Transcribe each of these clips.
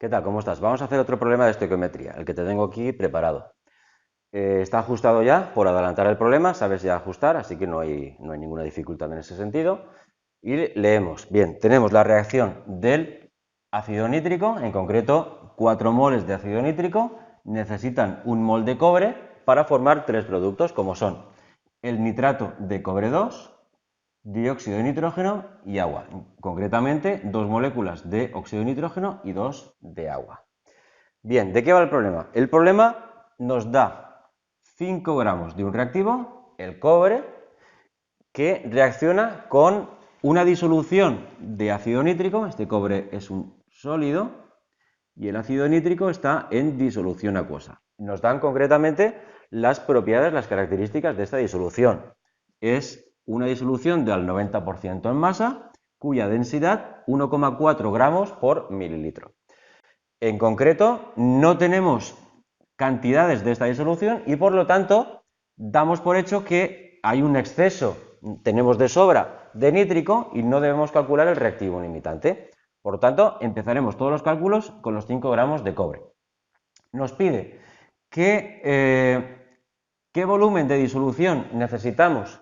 ¿Qué tal? ¿Cómo estás? Vamos a hacer otro problema de estequiometría, el que te tengo aquí preparado. Está ajustado ya, por adelantar el problema, sabes ya ajustar, así que no hay ninguna dificultad en ese sentido. Y leemos. Bien, tenemos la reacción del ácido nítrico, en concreto 4 moles de ácido nítrico, necesitan 1 mol de cobre para formar 3 productos, como son el nitrato de cobre 2, dióxido de nitrógeno y agua. Concretamente, 2 moléculas de óxido de nitrógeno y 2 de agua. Bien, ¿de qué va el problema? El problema nos da 5 gramos de un reactivo, el cobre, que reacciona con una disolución de ácido nítrico. Este cobre es un sólido y el ácido nítrico está en disolución acuosa. Nos dan concretamente las propiedades, las características de esta disolución. Es una disolución de al 90% en masa, cuya densidad 1,4 gramos por mililitro. En concreto, no tenemos cantidades de esta disolución y por lo tanto damos por hecho que hay un exceso, tenemos de sobra de nítrico y no debemos calcular el reactivo limitante. Por lo tanto, empezaremos todos los cálculos con los 5 gramos de cobre. Nos pide qué volumen de disolución necesitamos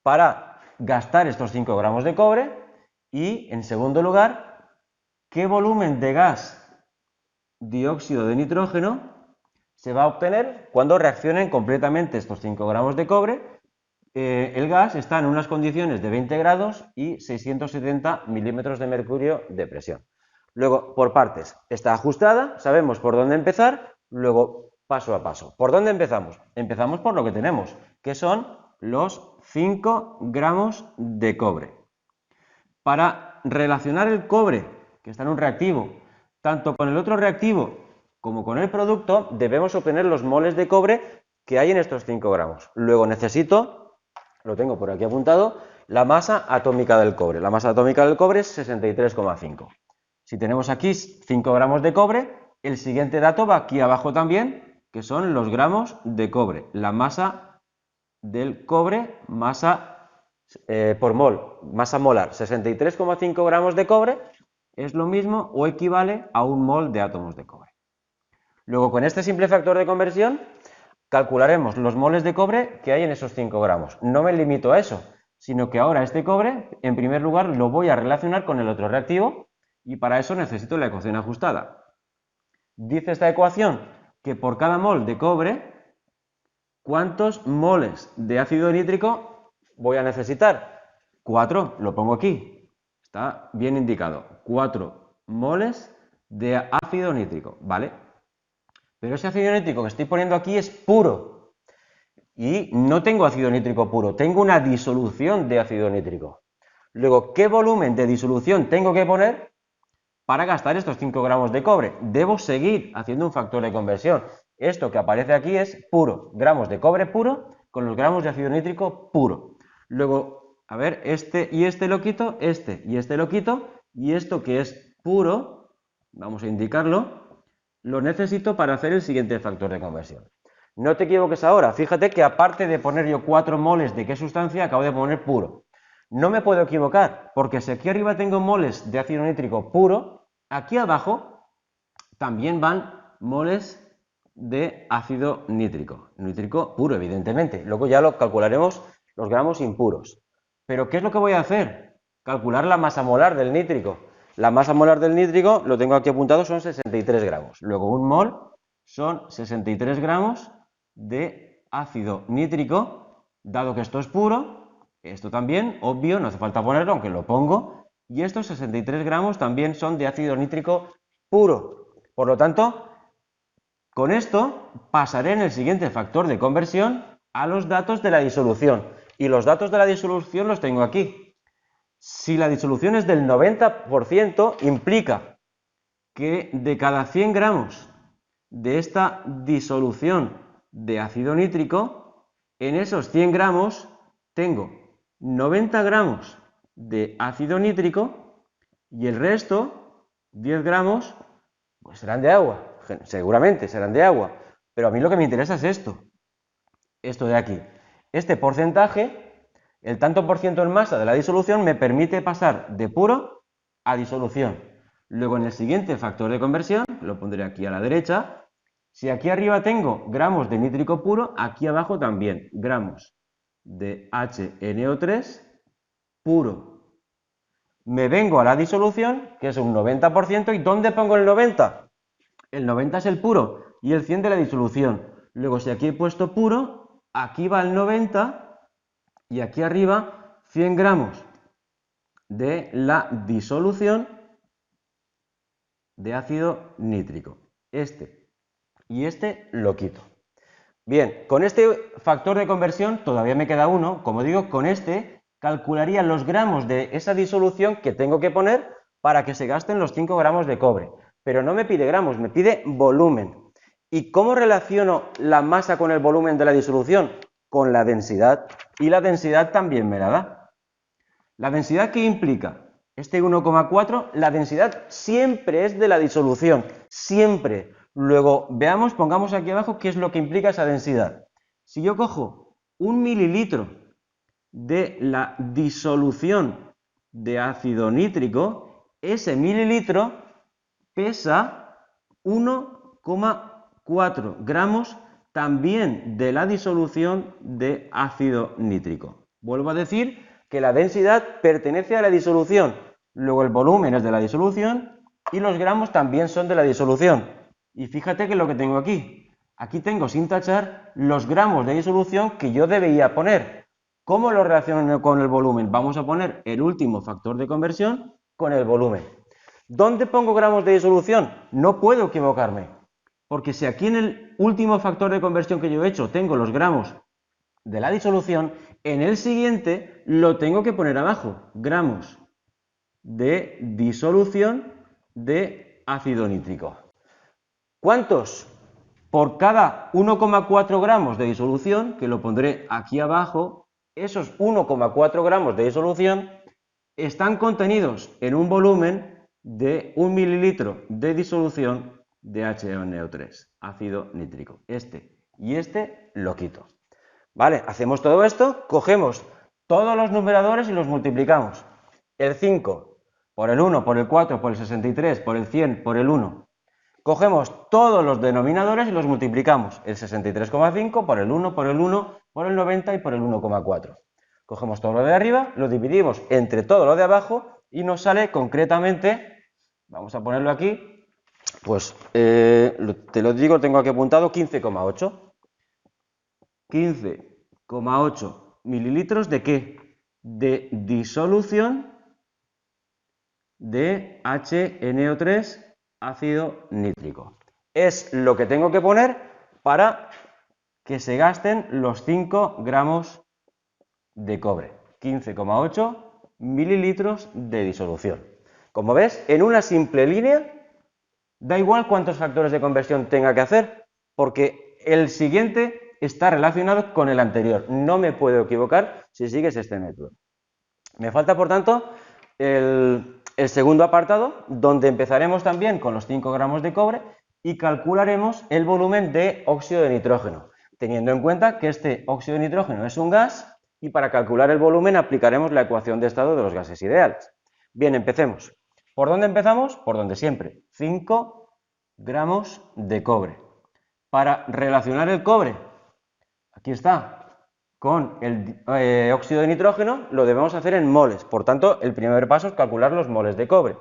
para gastar estos 5 gramos de cobre y, en segundo lugar, qué volumen de gas dióxido de nitrógeno se va a obtener cuando reaccionen completamente estos 5 gramos de cobre. El gas está en unas condiciones de 20 grados y 670 milímetros de mercurio de presión. Luego, por partes, está ajustada, sabemos por dónde empezar, luego paso a paso. ¿Por dónde empezamos? Empezamos por lo que tenemos, que son los 5 gramos de cobre. Para relacionar el cobre, que está en un reactivo, tanto con el otro reactivo como con el producto, debemos obtener los moles de cobre que hay en estos 5 gramos. Luego necesito, lo tengo por aquí apuntado, la masa atómica del cobre. La masa atómica del cobre es 63,5. Si tenemos aquí 5 gramos de cobre, el siguiente dato va aquí abajo también, que son los gramos de cobre. La masa del cobre, masa por mol, masa molar, 63,5 gramos de cobre es lo mismo o equivale a 1 mol de átomos de cobre. Luego, con este simple factor de conversión, calcularemos los moles de cobre que hay en esos 5 gramos. No me limito a eso, sino que ahora este cobre, en primer lugar, lo voy a relacionar con el otro reactivo y para eso necesito la ecuación ajustada. Dice esta ecuación que por cada mol de cobre, ¿cuántos moles de ácido nítrico voy a necesitar? 4, lo pongo aquí, está bien indicado, 4 moles de ácido nítrico, ¿vale? Pero ese ácido nítrico que estoy poniendo aquí es puro y no tengo ácido nítrico puro, tengo una disolución de ácido nítrico. Luego, ¿qué volumen de disolución tengo que poner para gastar estos 5 gramos de cobre? Debo seguir haciendo un factor de conversión. Esto que aparece aquí es puro, gramos de cobre puro con los gramos de ácido nítrico puro. Luego, a ver, este y este lo quito, este y este lo quito, y esto que es puro, vamos a indicarlo, lo necesito para hacer el siguiente factor de conversión. No te equivoques ahora, fíjate que aparte de poner yo 4 moles de qué sustancia, acabo de poner puro. No me puedo equivocar, porque si aquí arriba tengo moles de ácido nítrico puro, aquí abajo también van moles de ácido nítrico puro, evidentemente. Luego ya lo calcularemos los gramos impuros. Pero ¿qué es lo que voy a hacer? Calcular la masa molar del nítrico. La masa molar del nítrico, lo tengo aquí apuntado, son 63 gramos. Luego un mol son 63 gramos de ácido nítrico, dado que esto es puro, esto también, obvio, no hace falta ponerlo, aunque lo pongo, y estos 63 gramos también son de ácido nítrico puro. Por lo tanto, con esto pasaré en el siguiente factor de conversión a los datos de la disolución. Y los datos de la disolución los tengo aquí. Si la disolución es del 90%, implica que de cada 100 gramos de esta disolución de ácido nítrico, en esos 100 gramos tengo 90 gramos de ácido nítrico y el resto, 10 gramos, pues serán de agua. Seguramente serán de agua. Pero a mí lo que me interesa es esto de aquí. Este porcentaje, el tanto por ciento en masa de la disolución, me permite pasar de puro a disolución. Luego en el siguiente factor de conversión, lo pondré aquí a la derecha, si aquí arriba tengo gramos de nítrico puro, aquí abajo también gramos de HNO3 puro. Me vengo a la disolución, que es un 90%, ¿y dónde pongo el 90? El 90 es el puro y el 100 de la disolución. Luego, si aquí he puesto puro, aquí va el 90 y aquí arriba 100 gramos de la disolución de ácido nítrico. Este y este lo quito. Bien, con este factor de conversión todavía me queda uno. Como digo, con este calcularía los gramos de esa disolución que tengo que poner para que se gasten los 5 gramos de cobre. Pero no me pide gramos, me pide volumen. ¿Y cómo relaciono la masa con el volumen de la disolución? Con la densidad. Y la densidad también me la da. ¿La densidad qué implica? Este 1,4, la densidad siempre es de la disolución, siempre. Luego, veamos, pongamos aquí abajo qué es lo que implica esa densidad. Si yo cojo 1 mililitro de la disolución de ácido nítrico, ese mililitro pesa 1,4 gramos también de la disolución de ácido nítrico. Vuelvo a decir que la densidad pertenece a la disolución, luego el volumen es de la disolución y los gramos también son de la disolución. Y fíjate que lo que tengo aquí. Aquí tengo sin tachar los gramos de disolución que yo debería poner. ¿Cómo lo relaciono con el volumen? Vamos a poner el último factor de conversión con el volumen. ¿Dónde pongo gramos de disolución? No puedo equivocarme, porque si aquí en el último factor de conversión que yo he hecho tengo los gramos de la disolución, en el siguiente lo tengo que poner abajo, gramos de disolución de ácido nítrico. ¿Cuántos? Por cada 1,4 gramos de disolución, que lo pondré aquí abajo, esos 1,4 gramos de disolución están contenidos en un volumen de 1 mililitro de disolución de HNO3, ácido nítrico. Este y este lo quito. Vale, hacemos todo esto, cogemos todos los numeradores y los multiplicamos. El 5 por el 1, por el 4, por el 63, por el 100, por el 1. Cogemos todos los denominadores y los multiplicamos. El 63,5 por el 1, por el 1, por el 90 y por el 1,4. Cogemos todo lo de arriba, lo dividimos entre todo lo de abajo y nos sale concretamente, vamos a ponerlo aquí, pues te lo digo, tengo aquí apuntado 15,8. 15,8 mililitros de ¿qué? De disolución de HNO3 ácido nítrico. Es lo que tengo que poner para que se gasten los 5 gramos de cobre. 15,8 mililitros de disolución. Como ves, en una simple línea, da igual cuántos factores de conversión tenga que hacer, porque el siguiente está relacionado con el anterior. No me puedo equivocar si sigues este método. Me falta, por tanto, el segundo apartado, donde empezaremos también con los 5 gramos de cobre y calcularemos el volumen de óxido de nitrógeno, teniendo en cuenta que este óxido de nitrógeno es un gas y para calcular el volumen aplicaremos la ecuación de estado de los gases ideales. Bien, empecemos. ¿Por dónde empezamos? Por donde siempre. 5 gramos de cobre. Para relacionar el cobre, aquí está, con el óxido de nitrógeno, lo debemos hacer en moles. Por tanto, el primer paso es calcular los moles de cobre.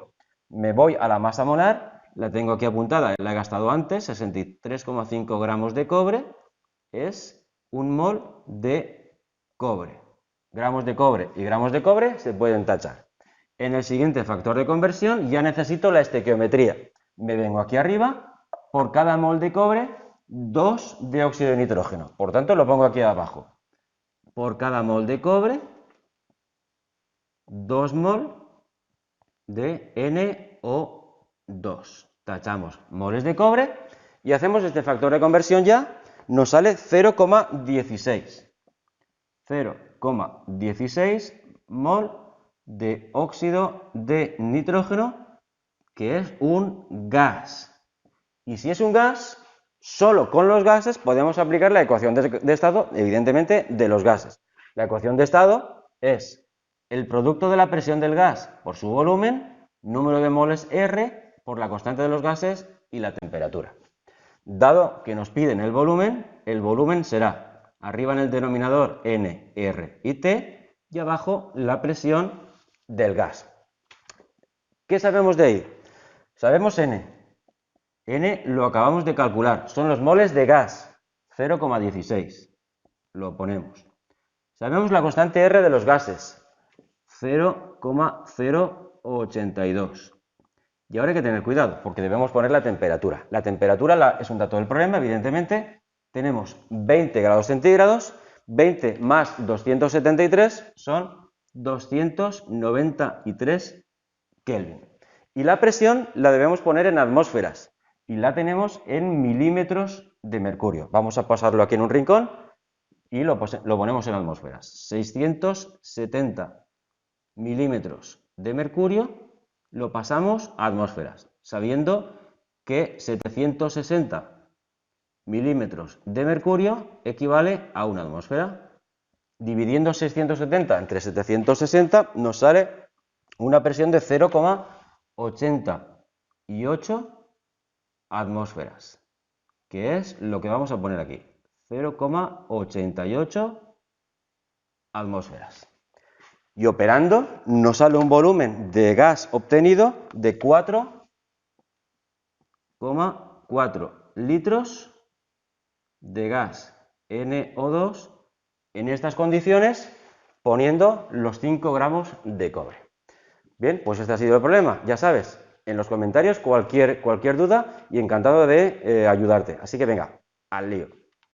Me voy a la masa molar, la tengo aquí apuntada, la he gastado antes, 63,5 gramos de cobre, es un mol de cobre. Gramos de cobre y gramos de cobre se pueden tachar. En el siguiente factor de conversión ya necesito la estequiometría. Me vengo aquí arriba, por cada mol de cobre, 2 de óxido de nitrógeno. Por tanto, lo pongo aquí abajo. Por cada mol de cobre, 2 mol de NO2. Tachamos moles de cobre y hacemos este factor de conversión ya. Nos sale 0,16. 0,16 mol de óxido de nitrógeno, que es un gas. Y si es un gas, solo con los gases podemos aplicar la ecuación de estado, evidentemente, de los gases. La ecuación de estado es el producto de la presión del gas por su volumen número de moles R por la constante de los gases y la temperatura. Dado que nos piden el volumen será arriba en el denominador N, R y T y abajo la presión del gas. ¿Qué sabemos de ahí? Sabemos N. N lo acabamos de calcular, son los moles de gas, 0,16. Lo ponemos. Sabemos la constante R de los gases, 0,082. Y ahora hay que tener cuidado, porque debemos poner la temperatura. La temperatura es un dato del problema, evidentemente. Tenemos 20 grados centígrados, 20 más 273 son 293 Kelvin. Y la presión la debemos poner en atmósferas, y la tenemos en milímetros de mercurio. Vamos a pasarlo aquí en un rincón y lo ponemos en atmósferas. 670 milímetros de mercurio lo pasamos a atmósferas, sabiendo que 760 milímetros de mercurio equivale a una atmósfera. Dividiendo 670 entre 760 nos sale una presión de 0,88 atmósferas, que es lo que vamos a poner aquí, 0,88 atmósferas. Y operando nos sale un volumen de gas obtenido de 4,4 litros de gas NO2 en estas condiciones, poniendo los 5 gramos de cobre. Bien, pues este ha sido el problema, ya sabes, en los comentarios cualquier duda y encantado de ayudarte. Así que venga, al lío.